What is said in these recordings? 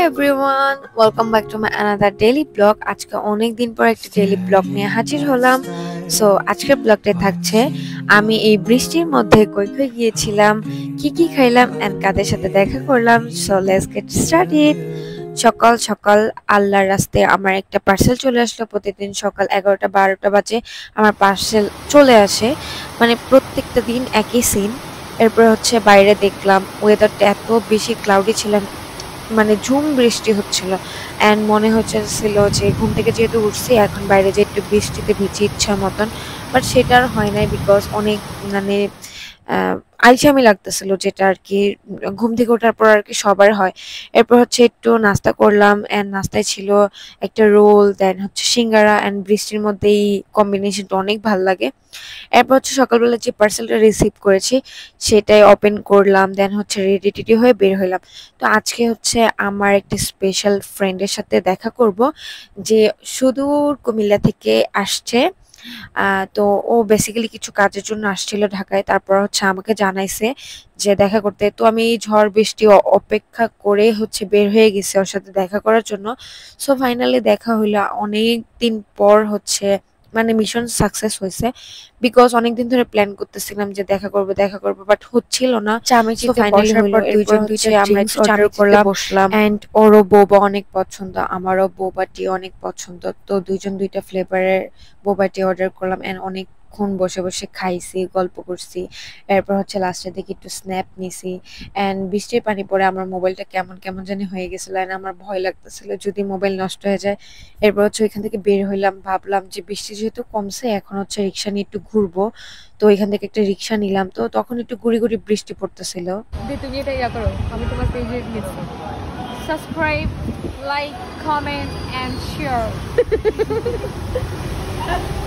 Everyone, welcome back to my another daily blog. আজকে অনেক দিন পর একটা ডেইলি ব্লগ নিয়ে হাজির হলাম। সো আজকের ব্লগটা থাকছে আমি এই বৃষ্টির মধ্যে কই কই গিয়েছিলাম, কি কি খাইলাম এন্ড কাদের সাথে দেখা করলাম। So let's get started. সকাল সকাল আল্লাহর রাস্তায় আমার একটা পার্সেল চলে আসলো। প্রতিদিন সকাল 11টা 12টা বাজে আমার পার্সেল চলে আসে, মানে প্রত্যেকটা দিন একই সিন। এরপর হচ্ছে বাইরে দেখলাম ওয়েদারটা এত বেশি ক্লাউডি ছিল, মানে ঝুম বৃষ্টি হচ্ছিল অ্যান্ড মনে হচ্ছিল যে ঘুম থেকে যেহেতু উঠছি এখন বাইরে যে একটু বৃষ্টিতে ভিজে ইচ্ছা মতন, বাট সেটা আর হয় নাই বিকজ অনেক মানে আলসেমি লাগতেছিল, যেটা আর কি ঘুম থেকে ওঠার পর আর কি সবার হয়। এরপর হচ্ছে একটু নাস্তা করলাম অ্যান্ড নাস্তায় ছিল একটা রোল, দেন হচ্ছে সিঙ্গারা, অ্যান্ড বৃষ্টির মধ্যে এই কম্বিনেশনটা অনেক ভাল লাগে। এরপর হচ্ছে সকালবেলা যে পার্সেলটা রিসিভ করেছি সেটাই ওপেন করলাম, দেন হচ্ছে রেডি টেডি হয়ে বের হইলাম। তো আজকে হচ্ছে আমার একটা স্পেশাল ফ্রেন্ডের সাথে দেখা করব, যে সুদূর কুমিল্লা থেকে আসছে। তো ও বেসিক্যালি কিছু কাজের জন্য আসছিল ঢাকায়, তারপর হচ্ছে আমাকে জানাইছে যে দেখা করতে। তো আমি এই ঝড় বৃষ্টি অপেক্ষা করে হচ্ছে বের হয়ে গেছি ওর সাথে দেখা করার জন্য। সো ফাইনালি দেখা হইলো অনেক দিন পর, হচ্ছে মানে মিশন সাকসেস হয়েছে বিকজ অনেকদিন ধরে প্ল্যান করতেছিলাম যে দেখা করব বাট হচ্ছিল না। সো চামেচিতে ফাইনালি বসার হইলো, পর এরপর দুইজন হচ্ছে দুইটা আমরা ড্রিঙ্কস একটু অর্ডার চামেচিতে করলাম বসলাম অ্যান্ড ওরও বোবা অনেক পছন্দ, আমারও বোবা টি অনেক পছন্দ। তো দুইজন দুইটা ফ্লেভারের বোবা টি অর্ডার করলাম অ্যান্ড অনেকক্ষণ বসে বসে খাইছি, গল্প করছি। এরপর হচ্ছে লাস্টের দিকে একটু স্ন্যাপ নিছি অ্যান্ড বৃষ্টির পানি পড়ে আমার মোবাইলটা কেমন কেমন জানি হয়ে গেছিল অ্যান্ড আমার ভয় লাগতেছিল যদি মোবাইল নষ্ট হয়ে যায়। এরপর হচ্ছে ওইখান থেকে বের হইলাম, ভাবলাম যে বৃষ্টি যেহেতু কমছে এখন হচ্ছে রিক্সা নিয়ে একটু ঘুরবো। তো এখান থেকে একটা রিক্সা নিলাম, তো তখন একটু গুড়ি গুড়ি বৃষ্টি পড়তেছিল। যে তুমি এটা ইয়া করো, আমি তোমার পেজে দিয়েছি। Subscribe, like, comment and share.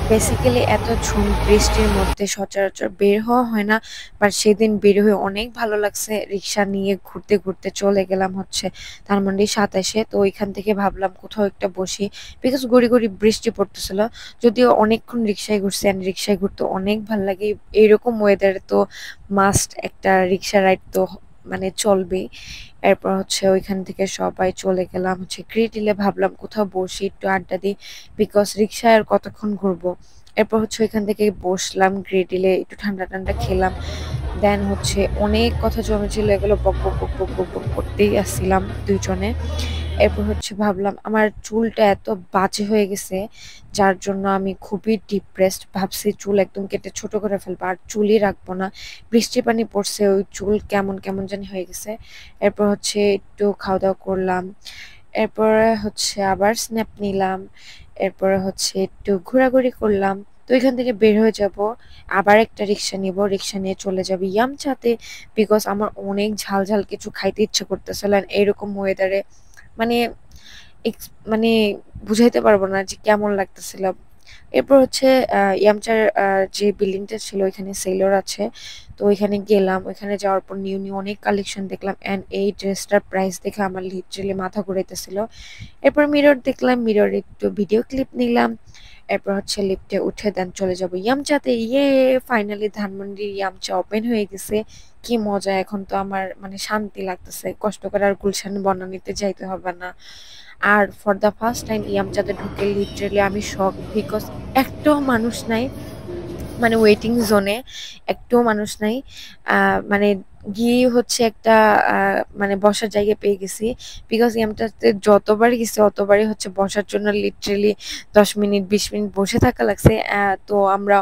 Basically এত ঝুম বৃষ্টির মধ্যে সচরাচর বের হওয়া হয় না, বাট সেদিন বের হয়ে অনেক ভালো লাগছে। রিক্সা নিয়ে ঘুরতে ঘুরতে চলে গেলাম হচ্ছে ধানমন্ডি 27-এ। তো ওইখান থেকে ভাবলাম কোথাও একটা বসি বিকজ গুড়ি গুড়ি বৃষ্টি পড়তেছিল। যদিও অনেকক্ষণ রিক্সায় ঘুরছি অ্যান্ড রিক্সায় ঘুরতে অনেক ভালো লাগে, এইরকম ওয়েদারে তো মাস্ট একটা রিক্সা রাইড তো মানে চলবেই। এরপর হচ্ছে ওইখান থেকে সবাই চলে গেলাম হচ্ছে গ্রিটিলে, ভাবলাম কোথাও বসি একটু আড্ডা দিই বিকজ রিক্সায় আর কতক্ষণ ঘুরবো। এরপর হচ্ছে ওইখান থেকে বসলাম গ্রিটিলে, একটু ঠান্ডা ঠান্ডা খেলাম। দেন হচ্ছে অনেক কথা জমেছিল, এগুলো বক বক বক বক বক বক করতেই আসছিলাম দুইজনে। এরপর হচ্ছে ভাবলাম আমার চুলটা এত বাজে হয়ে গেছে যার জন্য আমি খুবই ডিপ্রেসড, ভাবছি চুল একদম কেটে ছোট করে ফেলবো আর চুলই রাখবো না। বৃষ্টি পানি পড়ছে, ওই চুল কেমন কেমন জানি হয়ে গেছে। এরপর হচ্ছে একটু খাওয়া দাওয়া করলাম, এরপরে হচ্ছে আবার স্ন্যাপ নিলাম, এরপরে হচ্ছে একটু ঘোরাঘুরি করলাম। তো এখান থেকে বের হয়ে যাব, আবার একটা রিক্সা নিব, রিক্সা নিয়ে চলে যাব ইয়ামচাতে বিকজ আমার অনেক ঝাল ঝাল কিছু খাইতে ইচ্ছে করতেছিল and এরকম ওয়েদারে মানে মানে বুঝাইতে পারবো না যে কেমন লাগতেছিল। এরপর হচ্ছে ইয়ামচার যে বিল্ডিংটা ছিল ওইখানে সেলর আছে, তো ওইখানে গেলাম। ওইখানে যাওয়ার পর নিউ নিউ অনেক কালেকশন দেখলাম অ্যান্ড এই ড্রেসটার প্রাইস দেখে আমার লিটারালি মাথা ঘুরাইতেছিল। এরপর মিরর দেখলাম, মিররে একটু ভিডিও ক্লিপ নিলাম। এরপর হচ্ছে লিফটে উঠে দেন চলে যাব ইয়ামচাতে। ফাইনালি ধানমন্ডির ইয়ামচা ওপেন হয়ে গেছে, কি মজা! এখন তো আমার মানে শান্তি লাগতেছে, কষ্ট করে আর গুলশান বনানীতে যাইতে হবে না। আর ফর দ্য ফার্স্ট টাইম ইয়ামচাতে ঢুকে লিটারালি আমি শক বিকজ একটাও মানুষ নাই, মানে ওয়েটিং জোনে একটাও মানুষ নাই। মানে গিয়ে হচ্ছে একটা মানে বসার জায়গা পেয়ে গেছি বিকজ ইয়ামটাতে যতবার গেছি অতবারই হচ্ছে বসার জন্য লিটারেলি 10 মিনিট 20 মিনিট বসে থাকা লাগছে। তো আমরা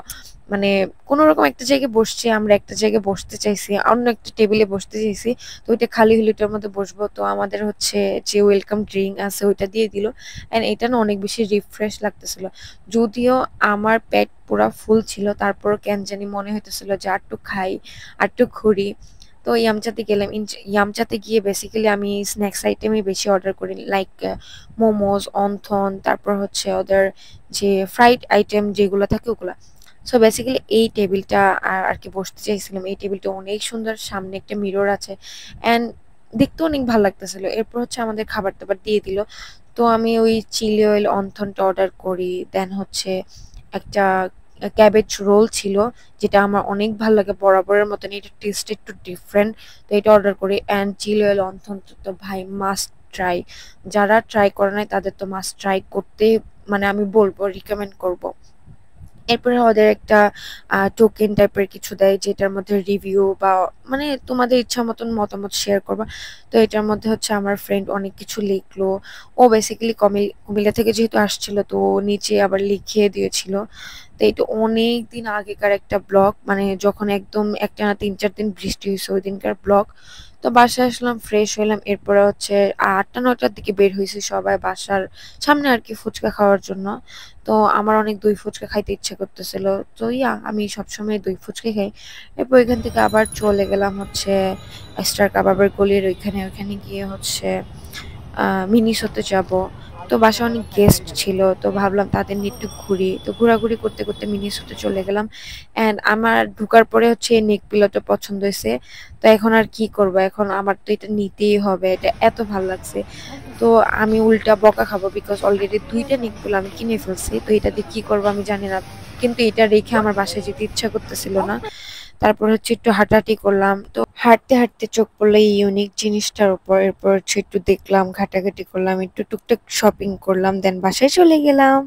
মানে কোনো রকম একটা জায়গায় বসছি, আমরা একটা জায়গায় বসতে চাইছি, অন্য একটা টেবিলে বসতে চাইছি। তো ওইটা খালি হলে ওইটার মধ্যে বসবো, তো আমাদের হচ্ছে যে ওয়েলকাম ড্রিঙ্ক আছে ওইটা দিয়ে দিল অ্যান্ড এটা না অনেক বেশি রিফ্রেশ লাগতেছিল। যদিও আমার পেট পুরা ফুল ছিল, তারপরও কেন জানি মনে হইতেছিল যে আরটু খাই, আরটু ঘুরি। তো ইয়ামচাতে গেলাম। ইয়ামচাতে গিয়ে বেসিক্যালি আমি স্ন্যাক্স আইটেমই বেশি অর্ডার করি, লাইক মোমোজ, অন্থন, তারপর হচ্ছে ওদের যে ফ্রাইড আইটেম যেগুলো থাকে ওগুলা। সো বেসিক্যালি এই টেবিলটা আর কি বসতে চাইছিলাম। এই টেবিলটা অনেক সুন্দর, সামনে একটা মিরর আছে অ্যান্ড দেখতে অনেক ভালো লাগতেছিল। এরপর হচ্ছে আমাদের খাবার দাবার দিয়ে দিল। তো আমি ওই চিলি অয়েল অন্থনটা অর্ডার করি, দেন হচ্ছে একটা ক্যাবেজ রোল ছিল যেটা আমার অনেক ভালো লাগে বরাবরের মতন, এটা টেস্ট একটু ডিফারেন্ট। তো এটা অর্ডার করি অ্যান্ড চিলি অয়েল অন্থন তো ভাই মাস্ট ট্রাই। যারা ট্রাই করে নাই তাদের তো মাস্ট ট্রাই করতে, মানে আমি বলবো, রিকমেন্ড করব। এরপরে ওদের একটা টোকেন টাইপের কিছু দেয় যেটার মধ্যে রিভিউ বা মানে তোমাদের ইচ্ছা মতন মতামত শেয়ার করবা। তো এটার মধ্যে হচ্ছে আমার ফ্রেন্ড অনেক কিছু লিখলো। ও বেসিক্যালি কুমিল্লা থেকে যেহেতু আসছিল তো ও নিচে আবার লিখিয়ে দিয়েছিল। তো এটা অনেক দিন আগেকার একটা ব্লগ, মানে যখন একদম একটানা ৩-৪ দিন বৃষ্টি হয়েছে ওই দিনকার ব্লগ। তো বাসায় আসলাম, ফ্রেশ হইলাম, এরপরে হচ্ছে ৮টা-৯টার দিকে বের হয়েছি সবাই বাসার সামনে আর কি ফুচকা খাওয়ার জন্য। তো আমার অনেক দই ফুচকা খাইতে ইচ্ছে করতেছিল। তো আমি সবসময় দই ফুচকা খাই। এরপর এখান থেকে আবার চলে গেলাম হচ্ছে স্টার কাবাবের গলির ওইখানে গিয়ে হচ্ছে মিনিসোতে যাব। তো বাসায় অনেক গেস্ট ছিল তো ভাবলাম তাদের নিয়ে একটু ঘুরি। তো ঘোরাঘুরি করতে করতে মিনিসোতে চলে গেলাম। অ্যান্ড আমার ঢুকার পরে হচ্ছে এই নেক পিলোটা পছন্দ হয়েছে। তো এখন আর কি করব, এখন আমার তো এটা নিতেই হবে, এটা এত ভালো লাগছে। তো আমি উল্টা বকা খাবো বিকজ অলরেডি 2টা নেক পিলো আমি কিনে ফেলছি। তো এটা দিয়ে কি করবো আমি জানি না, কিন্তু এটা রেখে আমার বাসায় যেতে ইচ্ছা করতেছিল না। তারপর হচ্ছে একটু হাঁটাহাঁটি করলাম। তো হাঁটতে হাঁটতে চোখ পড়লো এই ইউনিক জিনিসটার উপর। এরপর হচ্ছে একটু দেখলাম, ঘাটাঘাটি করলাম, একটু টুকটাক শপিং করলাম, দেন বাসায় চলে গেলাম।